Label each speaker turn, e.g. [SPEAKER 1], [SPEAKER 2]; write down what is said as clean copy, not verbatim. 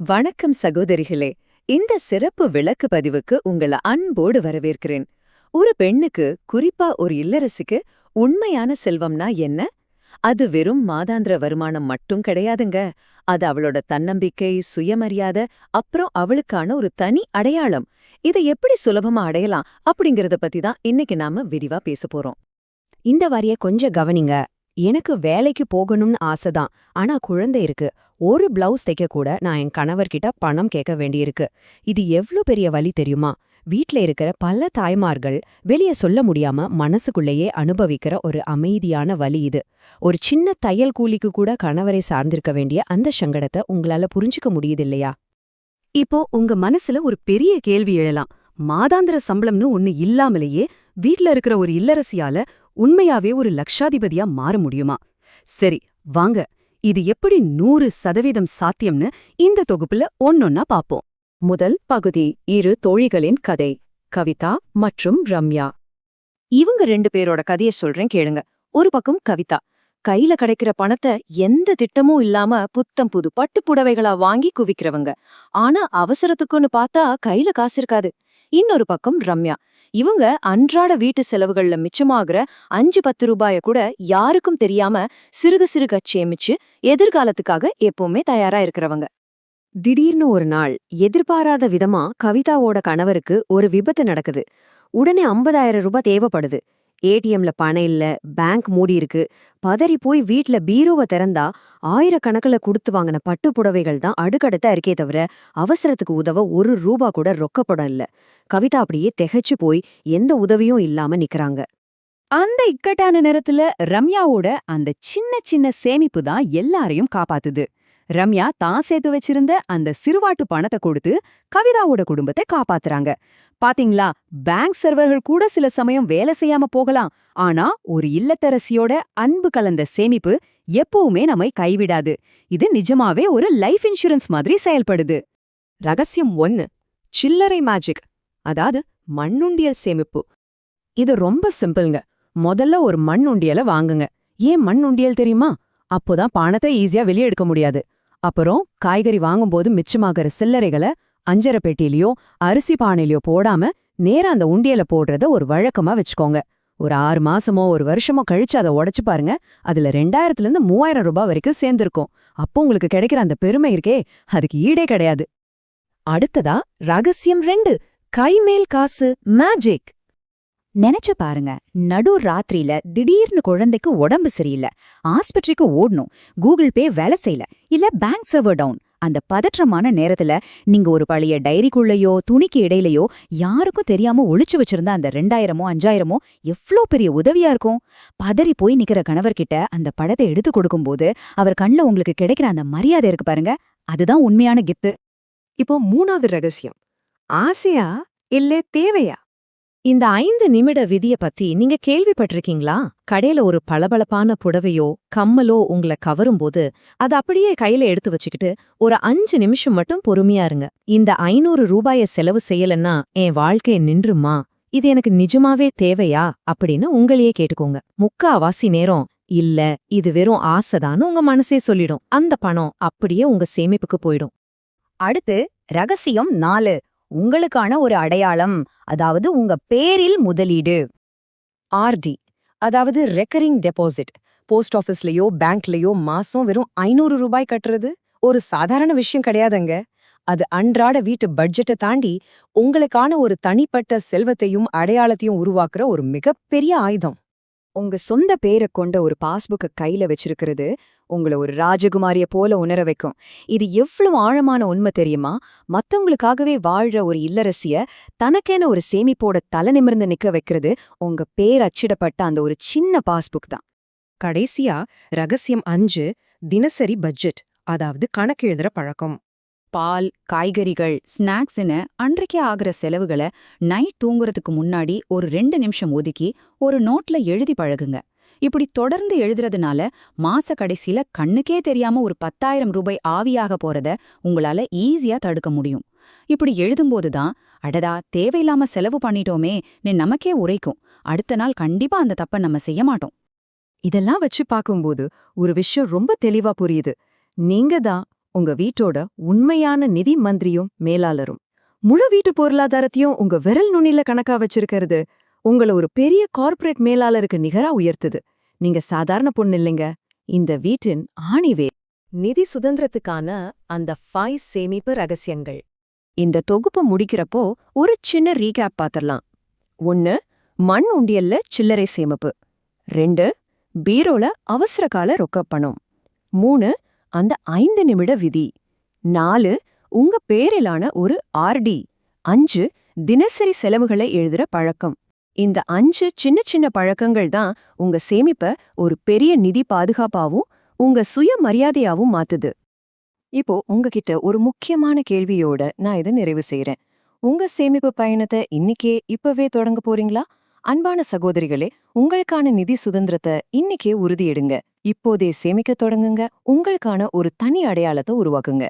[SPEAKER 1] வணக்கம் சகோதரிகளே. இந்த சிறப்பு விளக்கு பதிவுக்கு உங்கள அன்போடு வரவேற்கிறேன். ஒரு பெண்ணுக்கு, குறிப்பா ஒரு இல்லரசிக்கு உண்மையான செல்வம்னா என்ன? அது வெறும் மாதாந்திர வருமானம் மட்டும் கிடையாதுங்க. அது அவளோட தன்னம்பிக்கை, சுயமரியாதை, அப்புறம் அவளுக்கான ஒரு தனி அடையாளம். இதை எப்படி சுலபமா அடையலாம் அப்படிங்கறத பத்தி தான் இன்னைக்கு நாம விரிவா பேசப் போறோம்.
[SPEAKER 2] இந்த வரிய கொஞ்சம் கவனிங்க. எனக்கு வேலைக்கு போகணும்னு ஆசைதான். ஆனா குழந்தை இருக்கு. ஒரு பிளவுஸ் தைக்க கூட நான் என் கணவர்கிட்ட பணம் கேட்க வேண்டியிருக்கு. இது எவ்ளோ பெரிய வலி தெரியுமா? வீட்ல இருக்கிற பல தாய்மார்கள் வெளிய சொல்ல முடியாம மனசுக்குள்ளேயே அனுபவிக்கிற ஒரு அமைதியான வலி இது. ஒரு சின்ன தையல் கூலிக்கு கூட கணவரை சார்ந்திருக்க வேண்டிய அந்த சங்கடத்தை உங்களால புரிஞ்சுக்க முடியுது இல்லையா?
[SPEAKER 3] இப்போ உங்க மனசுல ஒரு பெரிய கேள்வி எழலாம். மாதாந்திர சம்பளம்னு ஒண்ணு இல்லாமலேயே வீட்ல இருக்கிற ஒரு இல்லரசியால உண்மையாவே ஒரு லட்சாதிபதியா மாற முடியுமா? சரி, வாங்க, இது எப்படி 100% சாத்தியம்னு இந்த தொகுப்புல ஒன்னொன்னா பாப்போம்.
[SPEAKER 1] முதல் பகுதி, இரு தோழிகளின் கதை. கவிதா மற்றும் ரம்யா. இவங்க 2 பேரோட கதையை சொல்றேன் கேளுங்க. ஒரு பக்கம் கவிதா. கையில கிடைக்கிற பணத்தை எந்த திட்டமும் இல்லாம புத்தம் புது பட்டு புடவைகளா வாங்கி குவிக்கிறவங்க. ஆனா அவசரத்துக்குன்னு பார்த்தா கையில காசு இருக்காது. இன்னொரு பக்கம் ரம்யா. இவங்க அன்றாட வீட்டு செலவுகள்ல மிச்சமாகிற 5-10 ரூபாய கூட யாருக்கும் தெரியாம சிறுக சிறுக சேமிச்சு எதிர்காலத்துக்காக எப்பவுமே தயாரா இருக்கிறவங்க.
[SPEAKER 2] திடீர்னு ஒரு நாள் எதிர்பாராத விதமா கவிதாவோட கணவருக்கு ஒரு விபத்து நடக்குது. உடனே 50,000 ரூபாய் தேவைப்படுது. ஏடிஎம்ல பணம் இல்ல, பேங்க் மூடி இருக்கு. பதறி போய் வீட்ல பீரோவை திறந்தா ஆயிரக்கணக்கில் கொடுத்து வாங்கின பட்டு புடவைகள் தான் அடுக்கடுத்தா இருக்கே தவிர அவசரத்துக்கு உதவ 1 ரூபா கூட ரொக்கப்படம் இல்ல. கவிதா அப்படியே திகைச்சு போய் எந்த உதவியும் இல்லாம நிக்கறாங்க.
[SPEAKER 3] அந்த இக்கட்டான நேரத்துல ரம்யாவோட அந்த சின்ன சின்ன சேமிப்பு தான் எல்லாரையும் காப்பாத்துது. ரம்யா தான் சேர்த்து வச்சிருந்த அந்த சிறுவாட்டு பணத்தை கொடுத்து கவிதாவோட குடும்பத்தை காப்பாத்துறாங்க. பாத்தீங்களா, பேங்க் சர்வர்கள் கூட சில சமயம் வேலை செய்யாம போகலாம். ஆனா ஒரு இல்லத்தரசியோட அன்பு கலந்த சேமிப்பு எப்பவுமே நம்மை கைவிடாது. இது நிஜமாவே ஒரு லைஃப் இன்சூரன்ஸ் மாதிரி செயல்படுது.
[SPEAKER 2] ரகசியம் 1, சில்லறை மேஜிக், அதாவது மண்ணுண்டியல் சேமிப்பு. இது ரொம்ப சிம்பிள்ங்க. முதல்ல ஒரு மண்ணுண்டியலை வாங்குங்க. ஏன் மண்ணுண்டியல் தெரியுமா? அப்போதான் பணத்தை ஈஸியா வெளியே எடுக்க முடியாது. அப்புறம் காய்கறி வாங்கும்போது மிச்சமாகிற சில்லறைகளை அஞ்சரை பெட்டியிலயோ அரிசி பானையிலயோ போடாம நேரா அந்த உண்டியல போடுறத ஒரு வழக்கமா வச்சுக்கோங்க. ஒரு 6 மாசமோ 1 வருஷமோ கழிச்சு அதை உடைச்சு பாருங்க. அதுல 2000 3000 ரூபாய் வரைக்கும் சேர்ந்திருக்கும். அப்போ உங்களுக்கு கிடைக்கிற அந்த பெருமை இருக்கே, அதுக்கு ஈடே கிடையாது.
[SPEAKER 1] அடுத்ததா ரகசியம் 2, கைமேல் காசு மேஜிக்.
[SPEAKER 4] நினைச்சு பாருங்க, நடு ராத்திரியில திடீர்னு குழந்தைக்கு உடம்பு சரியில்லை, ஆஸ்பத்திரிக்கு ஓடணும், கூகுள் பே வேலை செய்யல, இல்ல பேங்க் சர்வர் டவுன். அந்த பதற்றமான நேரத்துல நீங்க ஒரு பழைய டைரிக்குள்ளயோ துணிக்கு இடையிலையோ யாருக்கும் தெரியாம ஒளிச்சு வச்சிருந்த அந்த 2000மோ 5000மோ எவ்ளோ பெரிய உதவியா இருக்கும். பதறி போய் நிக்கிற கணவர்கிட்ட அந்த படத்தை எடுத்து கொடுக்கும்போது அவர் கண்ணுல உங்களுக்கு கிடைக்கிற அந்த மரியாதை இருக்கு பாருங்க, அதுதான் உண்மையான கித்து.
[SPEAKER 2] இப்போ 3வது ரகசியம், ஆசையா இல்ல தேவையா?
[SPEAKER 1] இந்த 5 நிமிட விதிய பத்தி நீங்க கேள்விப்பட்டிருக்கீங்களா? கடையில ஒரு பளபளப்பான புடவையோ கம்மலோ உங்களை கவரும்போது அது அப்படியே கையில எடுத்து வச்சுக்கிட்டு ஒரு 5 நிமிஷம் மட்டும் பொறுமையா இருங்க. இந்த 500 ரூபாய செலவு செய்யலன்னா என் வாழ்க்கை நின்றுமா, இது எனக்கு நிஜமாவே தேவையா அப்படின்னு உங்களையே கேட்டுக்கோங்க. முக்காவாசி நேரம் இல்ல, இது வெறும் ஆசைதான்னு உங்க மனசே சொல்லிடும். அந்த பணம் அப்படியே உங்க சேமிப்புக்கு போயிடும்.
[SPEAKER 4] அடுத்து ரகசியம் 4, உங்களுக்கான ஒரு அடையாளம், அதாவது உங்க பேரில் முதலீடு.
[SPEAKER 2] ஆர்டி, அதாவது ரெக்கரிங் டெபாசிட். போஸ்ட் ஆஃபீஸ்லயோ பேங்க்லயோ மாசம் வெறும் 500 ரூபாய் கட்டுறது ஒரு சாதாரண விஷயம் கிடையாதுங்க. அது அன்றாட வீட்டு பட்ஜெட்டை தாண்டி உங்களுக்கான ஒரு தனிப்பட்ட செல்வத்தையும் அடையாளத்தையும் உருவாக்குற ஒரு மிகப்பெரிய ஆயுதம். உங்க சொந்த பேரை கொண்ட ஒரு பாஸ்புக்க கையில வச்சிருக்கிறது உங்களை ஒரு ராஜகுமாரிய போல உணர வைக்கும். இது எவ்வளவு ஆழமான உண்மை தெரியுமா? மத்தவங்களுக்காகவே வாழ்ற ஒரு இல்லரசிய தனக்கென ஒரு சேமிப்போட தலை நிமிர்ந்து நிக்க வைக்கிறது உங்க பேர் அச்சிடப்பட்ட அந்த ஒரு சின்ன பாஸ்புக் தான். கடைசியா ரகசியம் 5, தினசரி பட்ஜெட், அதாவது கணக்கு எழுதுற பழக்கம்.
[SPEAKER 3] பால், காய்கறிகள், ஸ்நாக்ஸ்னு அன்றைக்கே ஆகிற செலவுகளை நைட் தூங்குறதுக்கு முன்னாடி ஒரு 2 நிமிஷம் ஒதுக்கி ஒரு நோட்ல எழுதி பழகுங்க. இப்படி தொடர்ந்து எழுதுறதுனால மாச கடைசியில கண்ணுக்கே தெரியாம ஒரு 10,000 ரூபாய் ஆவியாக போறத உங்களால ஈஸியா தடுக்க முடியும். இப்படி எழுதும்போதுதான், அடடா தேவையில்லாம செலவு பண்ணிட்டோமே நமக்கே உரைக்கும். அடுத்த நாள் கண்டிப்பா அந்த தப்ப நம்ம செய்ய மாட்டோம்.
[SPEAKER 2] இதெல்லாம் வச்சு பார்க்கும்போது ஒரு விஷயம் ரொம்ப தெளிவா புரியுது. நீங்க தான்
[SPEAKER 1] உங்க வீட்டோட உண்மையான நிதி மந்திரியும் மேலாளரும். முழு வீட்டு பொருளாதாரத்தையும் உங்க விரல் நுனில கணக்கா வச்சிருக்கிறது உங்கள ஒரு பெரிய கார்ப்பரேட் மேலாளருக்கு நிகரா உயர்த்துது. நீங்க சாதாரண பொண்ணு இல்லைங்க, இந்த வீட்டின் ஆணிவேர். நிதி சுதந்திரத்துக்கான அந்த 5 சேமிப்பு ரகசியங்கள்.
[SPEAKER 2] இந்த தொகுப்பு முடிக்கிறப்போ ஒரு சின்ன ரீகேப் பாத்திரலாம். 1. மண் உண்டியல்ல சில்லறை சேமிப்பு. 2. பீரோல அவசரகால ரொக்கப் பணம். 3. அந்த 5 நிமிட விதி. 4. உங்க பேரிலான ஒரு ஆர்டி. 5. தினசரி செலவுகளை எழுதுற பழக்கம். இந்த 5 சின்ன சின்ன பழக்கங்கள் தான் உங்க சேமிப்ப ஒரு பெரிய நிதி பாதுகாப்பாவும் உங்க சுய மரியாதையாவும் மாத்துது. இப்போ உங்ககிட்ட ஒரு முக்கியமான கேள்வியோட நான் இதை நிறைவு செய்றேன். உங்க சேமிப்பு பயணத்தை இப்பவே தொடங்க போறீங்களா? அன்பான சகோதரிகளே, உங்களுக்கான நிதி சுதந்திரத்தை இன்னிக்கே உறுதியெடுங்க. இப்போதே சேமிக்க தொடங்குங்க. உங்களுக்கான ஒரு தனி அடையாளத்தை உருவாக்குங்க.